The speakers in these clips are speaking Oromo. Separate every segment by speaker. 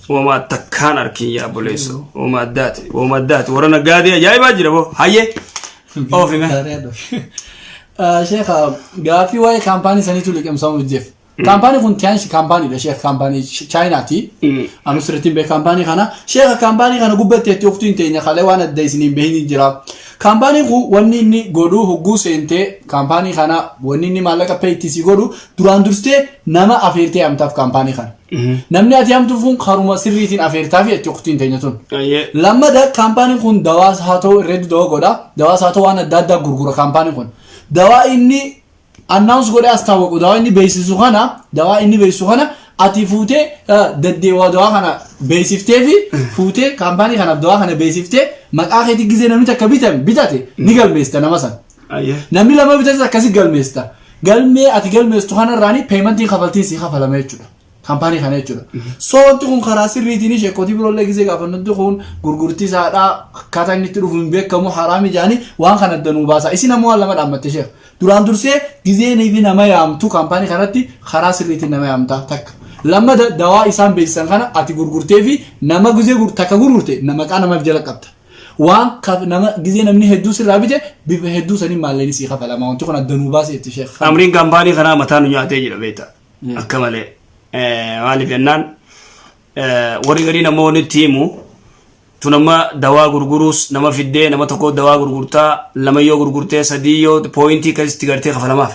Speaker 1: وما تكان أركي يا بوليسو وما دات ورنا قادي جاي باجي ربو هاي أو في ما
Speaker 2: شيخ قافي واي كامباني سنيتو لك امسام الجيف كامباني كون كانش كامباني ده شيخ كامباني تشاينا تي أنا سرتين بكامباني خنا شيخ كامباني خنا قبت تيوفتين تيني خلي وانا دايسنين بهني جرا كامباني هو ونيني غدو هجو سنتي كامباني خنا ونيني مالك بيتيسي غدو دراندرستي نما أفيرتي أم تاف كامباني خنا نمني أتيام تفون خروما سريتين أفيرتافي تيوفتين تينيتون لما ده كامباني كون دواس هاتو ريد دو غدا دواس هاتو وانا دادا غرغرة كامباني كون دوا إني announce godhe astawaqu dawa inni beeysisu kana ati fuute daddeewa dawa kana beeysifte fi fuute kaampaanii kana dawa kana beeysifte maqaa keetii gizee namni takka bitate ni galmeesta nama san namni lama bitate akkasi galmeesta galmee ati galmeestu kana irraani paymentii kafaltii si kafalama jechuudha kaampaanii kana jechuudha so wanti kun karaa sirriitiin sheekotii biroollee gizee gaafannutti kun gurgurtii isaadhaa akkaataa inni itti dhufu hin beekamu haraami jedhanii waan kana danuu baasa isin ammoo waan lama dhaammatte sheek duraan dursee gizee niifi nama yaamtu kaampaanii kanatti karaa sirriitiin nama yaamta takka lama dawaa isaan beeksisan kana ati gurgurtee fi nama gizee takka gurgurte maqaa namaaf jala qabda waan nama gizee namni hedduu sirraa bite bifa hedduu sanii maalleen sii kafalama wanti kun danuu baasa jetti sheek
Speaker 1: amriin kaampaanii kanaa mataan nyaatee jira beeta akka malee maaliif jennaan warri gadii namoonni tiimu tunama dawaa gurgurus nama fiddee nama tokko dawaa gurgurtaa lama yoo gurgurtee sadii yoo pooyintii kasitti gartee kafalamaaf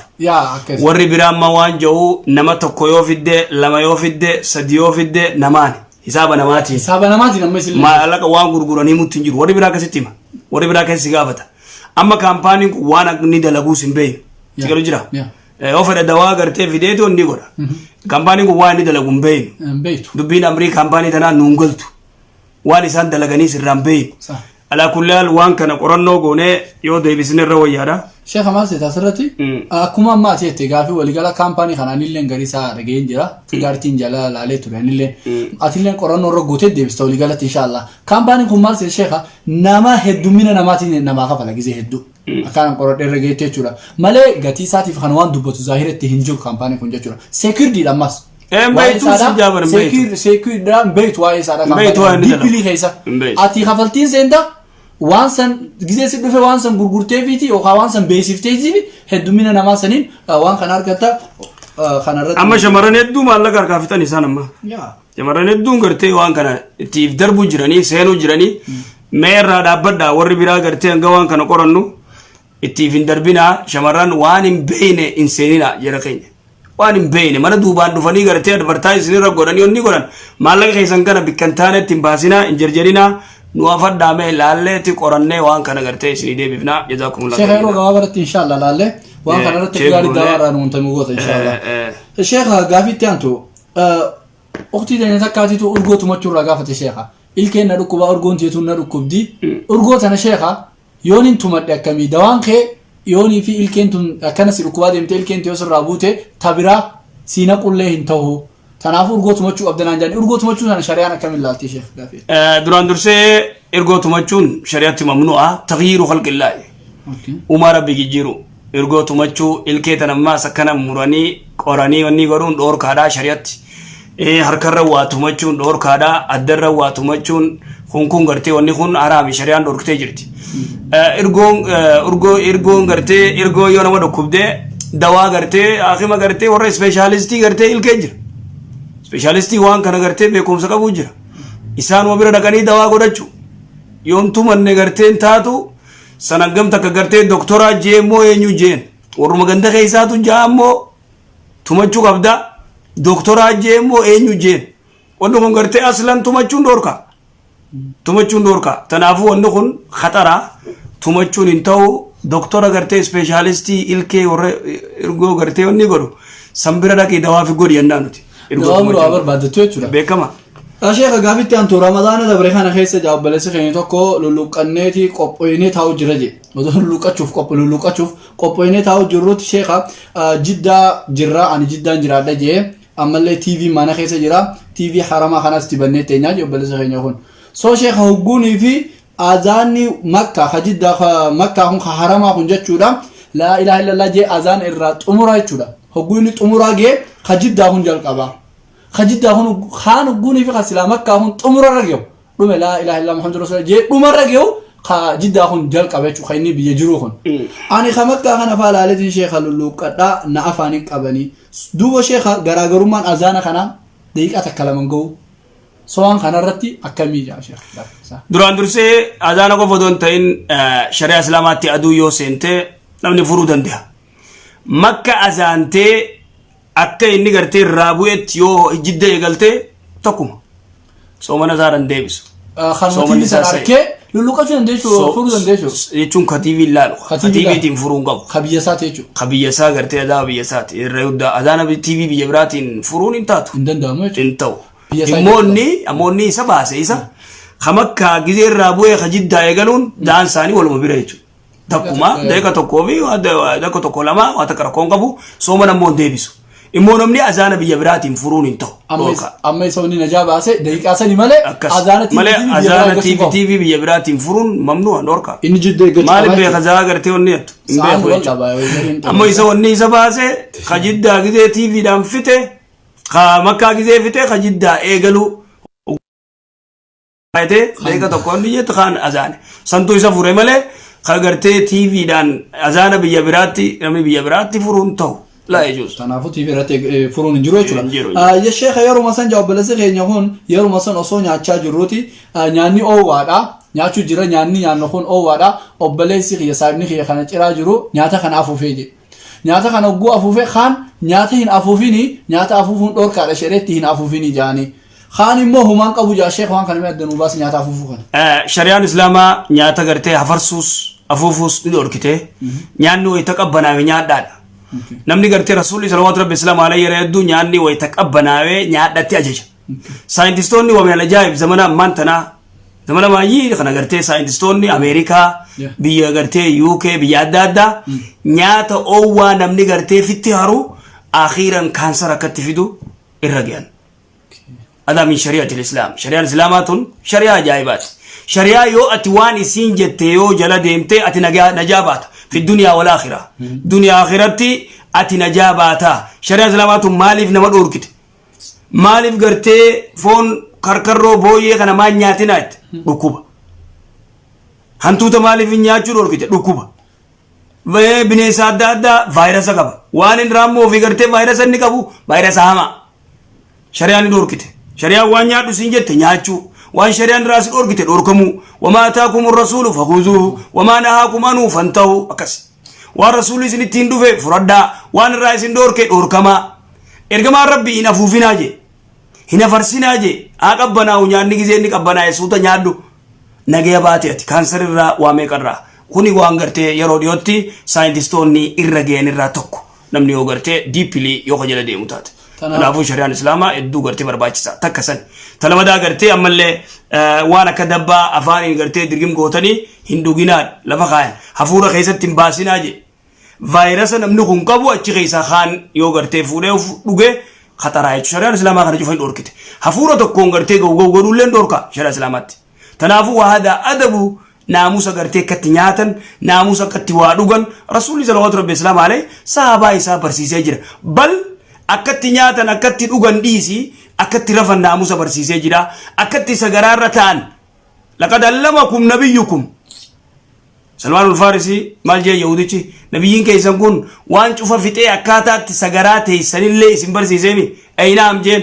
Speaker 1: warri biraa amma waan jedhu nama tokko yoo fiddee lama yoo fiddee sadii yoo fiddee namaani hisaaba namaatiin
Speaker 2: amma isin
Speaker 1: maallaqa waan gurguranii mutti hin jiru warri biraa kasitti hima warri biraa kasi gaafata amma kaampaaniin kun waan inni dalaguus hin beeyin sigalu jira yoo fedha dawaa gartee fideetu inni godha kaampaaniin kun waan inni dalagu hin beeyin dubbiin amrii kaampaanii tanaa nuun galtu waan isaan dalaganii sirraan beeyin ala kullaal waan kana qorannoo goonee yoo deebisne irra wayyaadha
Speaker 2: sheekh Amal Seetaa sirratti akkuma ammaa ati gaafii waligala kaampaanii kanaan illee gariisaa dhageen jira tigaartiin jala laalee ture illee ati illee qorannoo irra gootee deebista waligalatti inshallah kaampaaniin kun maal seet sheekha nama heddumina namaatiin namaa kafala gizee hedduu akkaan qoradhee irra geettee jechuudha malee gatii isaatiif kan waan dubbatu zaahiratti hin jiru kaampaaniin kun jechuudha seekirdiidha ammas seekirdiidhaan beektu waa'ee isaadha kaampaanii dippilii keessa ati kafaltiin seenta waan san gizee si dhufe waan san gurgurtee fiiti yookaan waan san beeksiftee fi heddumina namaa saniin waan kana argata kanarratti
Speaker 1: amma shamarran hedduu maallaqa harkaa fixan isaan amma shamarran hedduun gartee waan kana ittiif darbuu jiranii seenuu jiranii meerraa dhaabbadhaa warri biraa gartee hanga waan kana qorannu ittiif hin darbinaa shamarran waan hin beeyne hin seeninaa jara keenya waan hin beeyne mana duubaan dhufanii gartee advartaayis irra godhanii onni godhan maallaqa keessan kana bikkan taanetti hin baasinaa hin jarjarinaa nuwafadda me laalleeti qorannee waan kana gartee isinii deebifna jazakumullah
Speaker 2: sheekh yeroo gabaabatti inshallah laalle waan kana irratti gaarii daawara nuunta mugoota inshallah sheekh gaafitti aantu ukhti deene takkaatitu urgootu machurraa gaafate sheekha ilkeen na dhukkuba urgoon teetuun na dhukkubdi urgootana sheekha yoonin tumadhe akkamii dawaan kee yoonii fi ilkeen tun akkanas dhukkubaa deemte ilkeen tee osirraa buute tabiraa siina qullee hin ta'u tanaaf urgootumachuu abdanaan jedhani urgootumachuu sana shari'aan akkamiin ilaalti sheekh gaafii
Speaker 1: duraan dursee urgootumachuun shari'aatti mamnu'a taghyiiru khalqillaahi uumaa rabbi jijjiiru urgootumachuu ilkee tanammaas akkana muranii qoranii wanni godhuun dhoorkaadhaa shari'aatti harkarra waa tumachuun dhoorkaadhaa addarra waa tumachuun kun gartee wanni kun haraami shari'aan dhoorkitee jirti irgoon gartee irgoo yoo nama dhukkubdee dawaa gartee haakima gartee warra ispeeshaalistii gartee ilkee jira specialistii waan kana gartee beekumsa qabu jira isaan wabira dhaqanii dawaa godhachu yoontu manne garteen taatu sanangam takka gartee doktora jeemoo eenyu jeen warruma ganda keessaatu jaammoo tumachuu qabda doktora jeemoo eenyu jeen wanni kun gartee aslan tumachuun dhoorka tanaafu wanni kun khatara tumachuun hin ta'u doktora gartee specialistii ilkee warra irgoo gartee wanni godhu sanbira dhaqii dawaa fi godhi yennaa nuti
Speaker 2: Dawamru abar baadatu jechuudha.
Speaker 1: Beekama.
Speaker 2: Sheekh gaafitti aantu Ramadaana dabre kana keessa jaabbalessa keenya tokko lulluqqanneeti qophoynee taa'u jira je. Odoo lulluqqachuuf qophoynee taa'u jirrutti sheekha jiddaa jirra ani jiddaan jiraadha je ammallee TV mana keessa jira TV haramaa kanas tibannee teenyaa jaabbalessa keenya kun. So sheekha hogguunii fi azaanni Makka jiddaa Makka kun haramaa kun jechuudha. La ilaha illallah je azaan irraa xumura jechuudha. hogguuni xumuraa gee jiddaa kun jalqaba خجدا هون خان قوني في خسلامك كهون تمر رجيو رم لا إله إلا محمد رسول الله جي رم رجيو خجدا هون جل كبيتشو خيني بيجروهن أنا خمت كهان فعل على شيخ اللو كذا نعفاني كبني دو شيخ غراغرمان أذانا خنا ديك أتكلم عنكو سواء خنا رتي أكمل يا شيخ
Speaker 1: duraan dursee adana ko fodon ta'in sharia islamaatti aduu yoo seente namni furuu danda'a makka azante akka inni gartee irraa bu'etti yoo jidda eegalte tokkuma soomana isaaran deebisu
Speaker 2: خانوتي ساركة لولوكا شو نديشو فرو نديشو
Speaker 1: jechuun katiibii ilaalu katiibiitiin furuun qabu
Speaker 2: خبيسات يجو
Speaker 1: kabiyyasaa gartee adaa biyyasaati irra adana TV biyya biraatiin furuun hin taatu
Speaker 2: ندندامو
Speaker 1: hin ta'u immoonni isa baase isa kamakka gizee irraa bu'ee kajiddaa eegaluun daan isaanii waluma bira jechuudha takkuma daqiiqa tokkoo fi daqiiqa tokko lama waan takka rakkoon qabu sooma nammoo deebisu immoo namni azaana biyya biraatiin furuun hin ta'u
Speaker 2: amma isa wanni najaa baase daqiiqaa sani malee
Speaker 1: azaana TV biyya biraatiin furuun mamnu'a dhorka
Speaker 2: inni jidda eeggachuu
Speaker 1: maaliif beeka zaa gartee wanni jettu hin beeku jechuudha amma isa wanni isa baase kajiddaa gizee TVdhaan fite makkaa gizee fite kajiddaa eegalu daqiiqa tokko inni jettu kaan azaane santuu isa fure malee kagartee TVdhaan azaana biyya biraatti namni biyya biraatti furuun ta'u لا يجوز
Speaker 2: تنافو تي فيرات فرون جروي چلا يا شيخ يارو مثلا جواب بلسه خينيون يارو مثلا اسو نياچا جروتي نياني او وادا نياچو جرا نياني يانخون او وادا اوبلسي خي سابني خي خنا چرا جرو نياتا خنا افوفيجي نياتا خنا غو افوفي خان نياتا هين افوفيني نياتا افوفون دور كادا شريتي هين افوفيني جاني خان مو همان قبو جا شيخ وان كان مدن وباس نياتا افوفو خان
Speaker 1: شريعه الاسلام نياتا غرتي هفرسوس افوفوس دوركته نيانو يتقبنا نيادا namni gartee rasuulli sallallahu alaihi wasallam alayhi raddu nyaanni way taqabbanawe nyaadatti ajaja saayintistoonni waa meel ajaa'ib zamana mantana zamana maayii kana gartee saayintistoonni Ameerikaa biyya gartee UK biyya adda adda nyaata oowwaa namni gartee fitti haru akhiran kansar akkatti fidu irra gaan ada min shari'at al-islam shari'a al-islamatun shari'a ajaa'ibaat shari'a yoo ati waan isiin jette yoo jala deemte ati najabaat في الدنيا والآخرة دنيا آخرتي أتي نجاباتا شريعة سلامات مالف نمد أوركت مالف قرتي فون كركرو بوي خنا ما نياتنات ركوبة هنتوتا مالف نياتشو أوركت ركوبة بني سادة فيروس كابا وان رامو في قرتي فيروس نكابو فيروس هاما شريعة أوركت شريعة وان نياتو سنجت نياتشو وان شريان راس أوركت أوركمو وما أتاكم الرسول فخذوه وما نهاكم عنه فانتهوا أكس والرسول سنتين دوفي فردا وان راس دورك أوركما إرجما ربي هنا فوفينا جي هنا فرسينا جي أكبنا ونيان نجزين نكبنا يسوتا نيادو نجيا باتي كانسر الرا وامك الرا كوني وانغرتي يروديوتي ساينتستوني إرجين الرا توكو نمني وغرتي ديبلي يوخجل دي متات نافو شريعة الإسلام إدو غرتي برباچسا تكسن تلمدا غرتي أمالي وانا كدبا أفاني غرتي درگم غوتني هندو گيناد لفخان حفورة خيسة تنباسينا جي فايرسا نمنو خنقبو اچي خيسا خان يو غرتي فوري وفوغي خطرايت شريعة الإسلام خانجو فين دوركت حفورة تكون غرتي غو لين دوركا شريعة الإسلامات تنافو وهذا أدبو ناموسا غرتي كتنياتن ناموسا كتوادوغن رسول الله صلى الله عليه وسلم عليه صحابة إسا برسيسي جر بل akkatti nyaatan akkatti dhugan dhiisi akkatti rafan naamusa barsiisee jira akkatti sagaraarra ta'an laqad allamakum nabiyyukum Salman al-Farisi maal jee yahudichi nabiyyiin keessan kun waan cufa fixee akkaataatti sagaraa teessanillee isin barsiiseemi aynaam jeen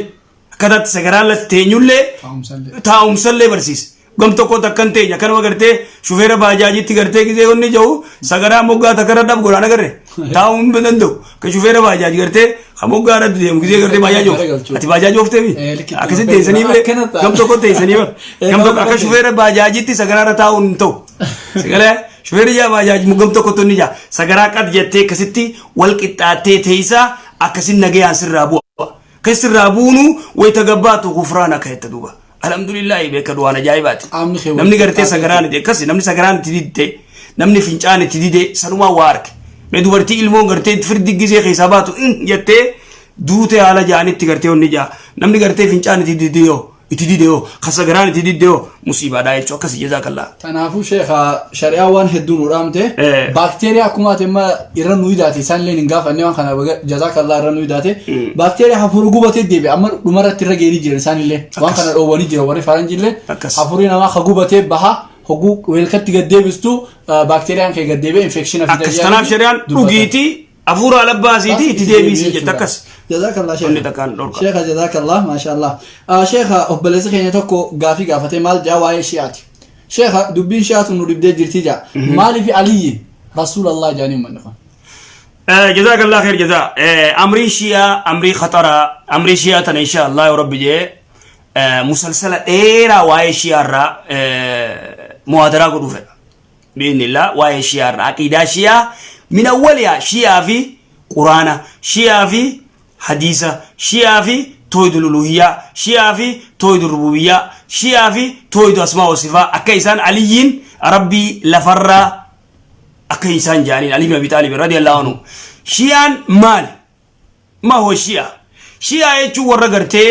Speaker 1: akkaataatti sagaraan la teenyullee taa'umsallee barsiise gam tokko takkan teenya kanuma gartee shufeera baajaajitti gartee gizee onni jahu sagaraa moggaa takara dhab godhaan agarre taa'uun danda'u ka shufeera baajaaji gartee moggaa irratti deemu gizee gartee baajaaji oof ati baajaaji oofteemi akkasitti teessanii bire gam tokko teessanii bire gam tokko akka shufeera baajaajitti sagaraa irra taa'uun hin ta'u sagalee shufeera jaa baajaaji gam tokko tonni jaa sagaraa qad jettee akkasitti wal qixxaattee teessaa akkasin nagayaan sirraa bu'a kan sirraa buunu wayita gabbaatu gufraan akka jetta duuba alhamdulillah beeka du'aan ajaa'ibaati namni gartee sagaraan itti akkasi namni sagaraan itti didde namni fincaan itti didde sanumaa waa arge mee dubartii ilmoon gartee firdi gisee keessaa baatu jettee duute haala jaanitti gartee onni jaa namni gartee fincaan itti didde yoo itidideo khasagaran itidideo musiba da yecho akasi jazakallah
Speaker 2: tanafu sheikha sharia wan hedun uramte bacteria kuma tema irran nuidati san len ngafa ne wan kana jazakallah irran nuidati bacteria hafuru gubate debe amma dumara tirageri jere san le wan kana do wani jere wari faranjille hafuru na khagubate baha hogu welkati gadebistu bacteria ke gadebe infection of the
Speaker 1: astanaf sharian dugiti afura labasiti itidebisi jetakas
Speaker 2: جزاك الله شيخ شيخ جزاك الله ما شاء الله شيخ أقبل خيني توكو غافي غافتي مال جاواي شيعتي شيخ دبين شيعت ونريد جرتيجا مالي في علي رسول الله جاني من نخون
Speaker 1: جزاك الله خير جزاء أمري شيعة أمري خطرة أمري شيعة إن شاء الله يا رب جي مسلسلة إيرا واي شيعة موادرة قدوفة بإذن الله واي شيعة عقيدة شيعة من أولها شيعة في قرآن شيعة في حديثة شيعة في توحيد الألوهية شيعة في توحيد الربوبية شيعة في توحيد أسماء وصفات أكيسان عليين ربي لفر أكيسان جانين علي بن أبي طالب رضي الله عنه شيعان مال ما هو الشيعة شيعة يجو ورقرتي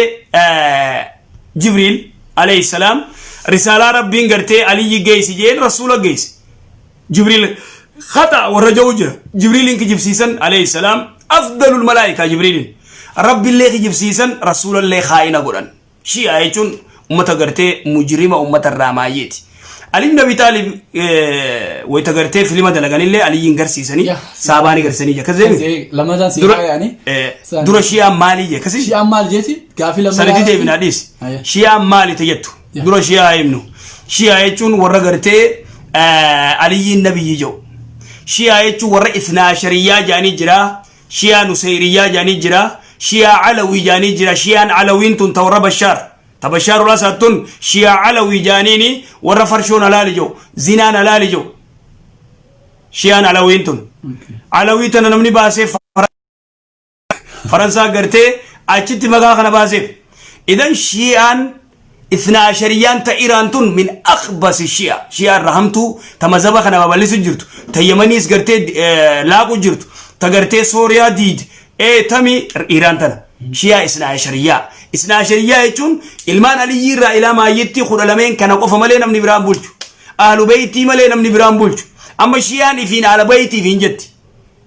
Speaker 1: جبريل عليه السلام رسالة ربي قرتي علي جيس جين رسول جيس جبريل خطأ ورجوجة جبريل إنك جبسيسن عليه السلام أفضل الملائكة جبريل رب الله جبسيسن رسول الله خائن قران شيعة يجون أمة قرتي مجرمة أمة الرامايات علي بن أبي طالب ويتقرتي في لما دلقان الله علي ينقر سيسني ساباني قرسني جا كذلك
Speaker 2: لما دان سيحا يعني
Speaker 1: دور شيعة مالي جا كذلك
Speaker 2: شيعة مال جيتي كافي لما
Speaker 1: سندي دي بن حديث شيعة مالي تجتو دور شيعة يمنو شيعة يجون ورى قرتي علي النبي يجو شيعة يجون ورى 12 جاني جرا شيعة نسيرية جاني جرا شيعة علوي جاني جرا شيعة علوين تنتورى بشار تبشار راساتون شيعة علوي جانيني ورى فرشون علالجو زنان علالجو شيعة علوين تن علوي تن نمني باسف فرنسا قرتي أجت مغاخنا باسف إذن شيعة 12 إيران تن من أخبث الشيعة شيعة رحمتو تمزبخنا بباليس جرتو تيمانيس قرتي لاقو جرتو تقرتي سوريا ديد تمي إيران تن شيعة 12 يجون إلمان علي يرى إلى ما يتي خد لمن كان قف ملينا من برام بولج أهل بيتي ملينا من برام بولج أما شيعة فين على بيتي فين جتي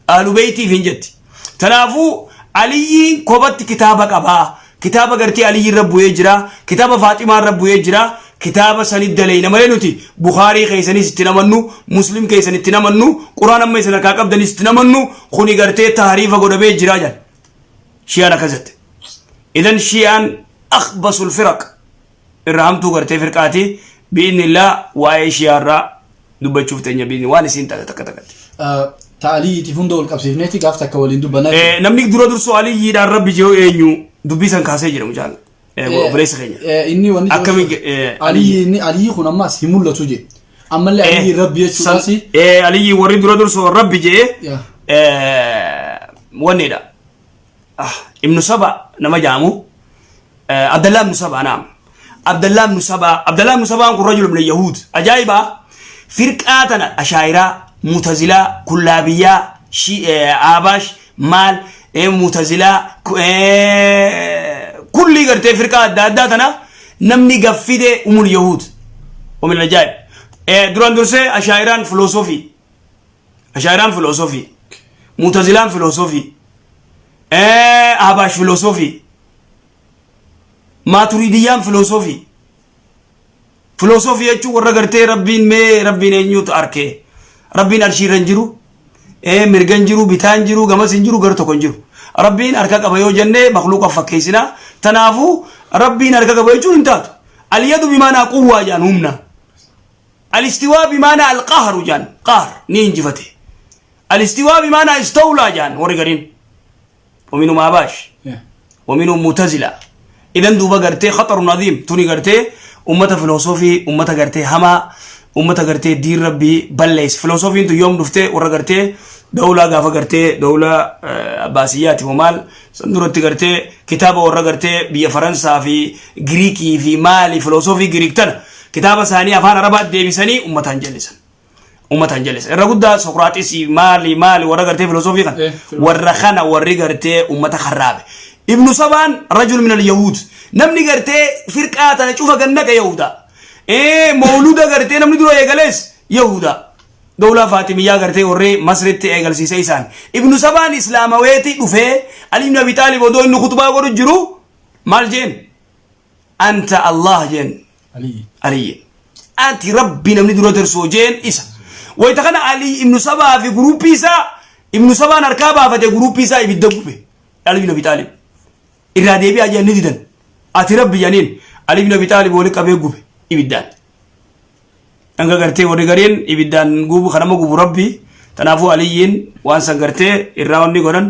Speaker 1: أهل بيتي فين جتي تنافو علي كوبت كتابك أبا كتابة قرتي علي رب يجرا كتابة فاطمة رب يجرا كتابة سند دلينا ملينوتي بخاري كيسني ستنامنو مسلم كيسني ستنامنو قرآن ما يسنا كاكب دني ستنامنو خوني قرتي تحريف قرب يجرا جان شيعة كذت إذن شيعة أخبص الفرق الرحمتو قرتي فرقاتي بإذن الله واي شيعة را دبا شوفتني بإذن واني سين تكتكت
Speaker 2: تعالي تفندو الكابسيفنيتي قافتك ولين دبنا
Speaker 1: نمنيك درا در سؤالي يدار ربي جو إنيو دبي سان كاسي جرم جان بريس خيني
Speaker 2: إني وني علي خنا ما سيمولا توجي أما اللي علي ربي يشوفسي
Speaker 1: علي وري درا در سؤال ربي جي ونيدا ابن سبا نما جامو عبد الله بن سبا نعم عبد الله بن سبا هو رجل من اليهود أجايبا فرقاتنا أشاعرة معتزلة كلابية آباش مال معتزلة كل قرتي فرقات داداتنا نمني قفيدة اليهود ومن الأجايب دران درسي أشاعران فلسفي معتزلان فلسفي آباش فلسفي ماتريديان فلسفي يجو ورغرتي ربين نيوت أركي ربين أرشي رنجرو مرغن جرو بيتان جرو غمس جرو غرتو كنجرو ربين أركا قبيو جنة مخلوق فكيسنا تنافو ربين أركا قبيو جو انتاتو اليد بمعنى قوة جان همنا الاستواء بمعنى القهر جان قهر نينجفتي الاستواء بمعنى استولى جان ورغرين ومنهم آباش ومنهم معتزلة إذن دوبا قرتي خطر عظيم توني قرتي أمة فلسفي أمة قرتي هما أمة قرتي دين ربي بلس فلسفي انتو يوم دفته ورا قرتي دولة غافة قرتي دولة عباسيات ومال سندورت قرتي كتابة ورا قرتي بيا فرنسا في غريكي في مالي فلسفي غريك تنا كتابة ثانية أفان رباط دي بساني أمة هنجلس الرغدا سقراطيس مالي ورا قرتي فلسفي كان ورا خنا ورا قرتي أمة خرابة ابن سبان رجل من اليهود نمني قرتي فرقات أنا شوفها جنك يهودا إيه مولودة قرتي نمني دلوا يجلس يهودا دولة فاطمية قرتي وري مصر تيجل سيسان ابن سبان إسلام ويتي دفع علي بن أبي طالب ودو إنه خطبة قرر جرو مال جن أنت الله جن علي أنت ربي نمني دلوا ترسو جن إسا ويتخنى علي ابن سبا في جروب بيسا ابن سبا نركابا في جروب بيسا يبدأ علي بن أبي طالب إرادة بي أجل نديدن أتي ربي جنين علي بن أبي طالب ولك أبي جوب يبدأ أنك قرتي ورجالين يبدأ جوب خنما جوب ربي تنافو عليين وانسان قرتي الراوني قرن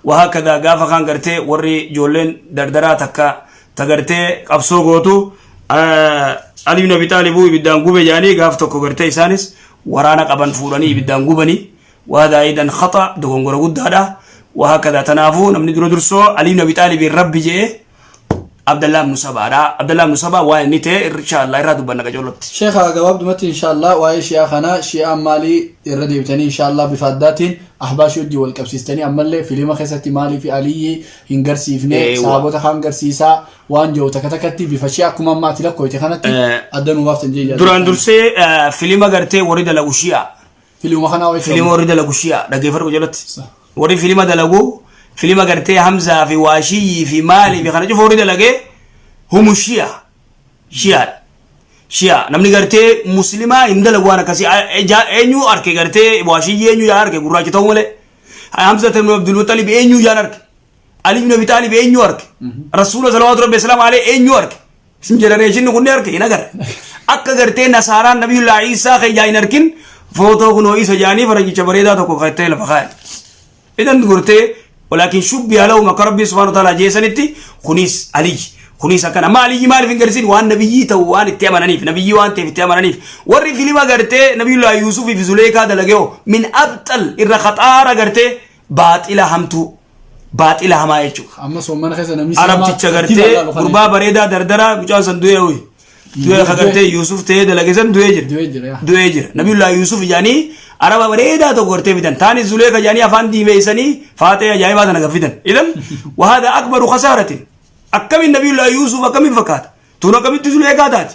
Speaker 1: وهكذا قافا خان قرتي وري جولين دردرا تكا تقرتي أبصو قوتو علي بن أبي طالب يبدأ جوب جاني قاف تكو قرتي سانس ورانا قبل فوراني يبدأ جوبني وهذا أيضا خطأ دون قرود هذا وهكذا تنافو نمني درسو علي بن أبي طالب الرب جه عبد الله بن سبا عبد الله بن سبا وانيته إن شاء الله يرادو بنا جولت
Speaker 2: شيخ جواب دمتي إن شاء الله وأي شيخنا شيء مالي يردي بتاني إن شاء الله بفادات أحباش يدي والكبسيستاني أمله في لما خسرت مالي في علي هنجرسي فيني صحابته خانجرسيسا وانجو تكتكتي بفشياكم ما تلاقوا يتخانتي أدنو وقت جيجا
Speaker 1: دران درسي في لما قرتي وريد لغوشيا
Speaker 2: في لما خنا
Speaker 1: في لما وريد لغوشيا ده كيف فرق جولت وري في لما دلغو في لما قرتي حمزة في واشي في مالي في خنا شوف وريد لغي هم شيعة نمني قرتي مسلمة إند لغوانا كسي أنيو أركي قرتي واشي أنيو يا أركي قراءة تومله حمزة بن عبد المطلب أنيو يا أركي علي بن أبي طالب أنيو أركي رسول الله صلى الله عليه وسلم عليه أنيو أركي سنجرانيشن نقول أركي نقدر أكا قرتي نصارى نبي الله عيسى خيجاين أركين فوتو كنو إيسا جاني فرجي شبريدا تكو خيتي لفخاين إذن قرتي ولكن شبه له مقرب سبحانه وتعالى جيسانتي خنيس علي خنيس كان ما علي مال في غرسين وان نبي تو وان تيامانيف نبي وان تيامانيف وري فيلم غرتي نبي الله يوسف في زليخا دلغيو من ابطل الرخطار غرتي باطل همتو باطل همايچو
Speaker 2: اما سومن خسن نمي
Speaker 1: عرب تشغرتي قربا بريدا دردرا بچان سندوي دوي خغرتي يوسف تي دلغيسن دويجر نبي الله يوسف يعني عرب بريدا تو غرتي بدن ثاني زليخا يعني افان دي ميسني فاتيا جاي ما نغفدن اذا وهذا اكبر خساره أكمل النبي الله يوسف أكمل فكات تونا كمل تزول إكادات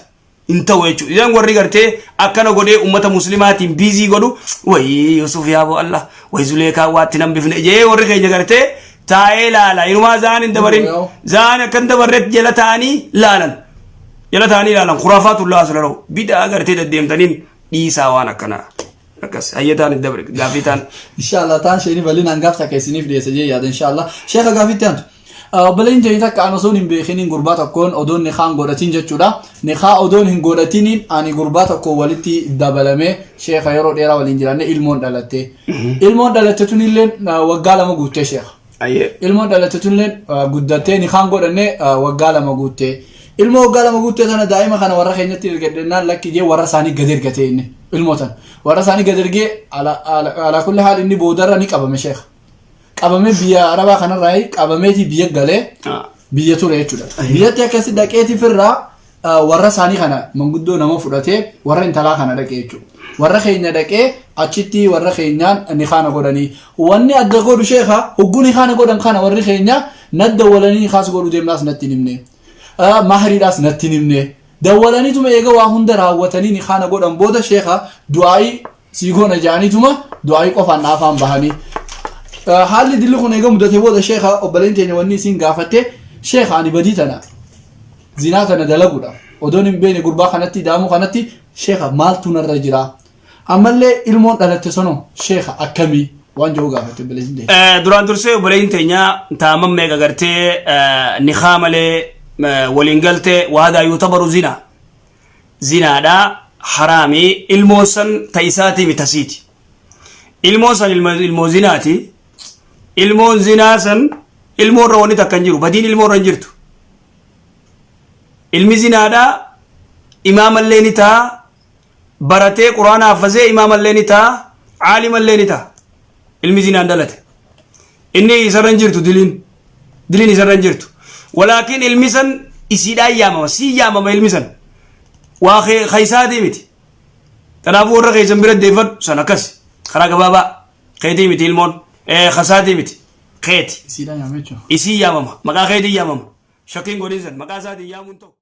Speaker 1: إنت ويشو إذا نقول رجعته أكنا قولي أمة مسلمات بيزي قولو وي يوسف يا أبو الله ويزوليكا واتنام بفن جه ورجع رجعته تايلا لا ينما زان دبرين زان كن دبرت جلتاني لالن خرافات الله سبحانه بيدا قرته تديم تنين ديسا وانا كنا أكس أيتان الدبر قافيتان
Speaker 2: إن شاء الله تان شيني بلين أنقافتا كيسيني في ديسجي يا إن شاء الله شيخ قافيتان بلين جيتك أنا صون بخينين غربات أكون أدون نخان غورتين جتشودا نخا أدون هن غورتينين أني غربات أكو والتي دبلمه شيخ يرو ديرا والإنجيلانة إلمون دلته إلمون دلته تونيلن وقالا ما قلت شيخ إلمون دلته تونيلن قدته نخان غورنه وقالا ما قلت إلمو وقالا ما قلت أنا دائما خنا ورا خينة تلقدنا لك جي ورا ساني قدر كتين إلموتن ورا ساني قدر جي على كل حال إني بودر راني كابا مشيخ qabame biyya araba kana rai qabameeti biyya gale biyya ture jechuudha biyyatti akkasi dhaqeeti firraa warra saanii kana manguddoo nama fudhate warra intalaa kana dhaqee jechuudha warra keenya dhaqee achitti warra keenyaan ni kana godhanii wanni adda godhu sheekha hogguni kana godhan kana warri keenya nadda walanii khas godhu deemnaas natti nimne mahriidhaas natti nimne dawwalaniituma eega waa hunda raawwatanii ni kana godhan booda sheekha du'aayi siigoona jaaniituma du'aayi qofaan dhaafaan bahanii حالي دلكم نيجا مدته بودا شيخا وبلين تاني وني سين قافته شيخ أنا بديتنا زيناتنا دلقودا ودون بين قربا خنتي دامو خنتي شيخا مالتنا الرجلا أما اللي علمون على التسنو شيخا أكمي وان جو قافته بلين ده
Speaker 1: دران درسي وبلين تاني تامم ميجا قرتي نخامله ولينجلته وهذا يعتبر زنا دا حرامي الموسن تيساتي بتسيتي الموسن الموزناتي ilmoon zinaasan ilmoon rawani takkan jiru badiin ilmoon ran jirtu ilmi zinaadha imaamallee ni ta'a baratee quraana hafazee imaamallee ni ta'a caalimallee ni ta'a ilmi zinaan dhalate inni isarran jirtu diliin isarran jirtu walaakin ilmi san isiidhaan yaamama sii yaamama ilmi san waa keeysaatii miti kanaafuu warra keeysan bira deeffadhu san akkas karaa gabaabaa keetii miti ilmoon خساتي متي keeti
Speaker 2: Isiidhaan yaamechuu.
Speaker 1: isii yaamama maqaa keetii yaamama shakkiin godhin san maqaa isaatiin yaamuun ta'u.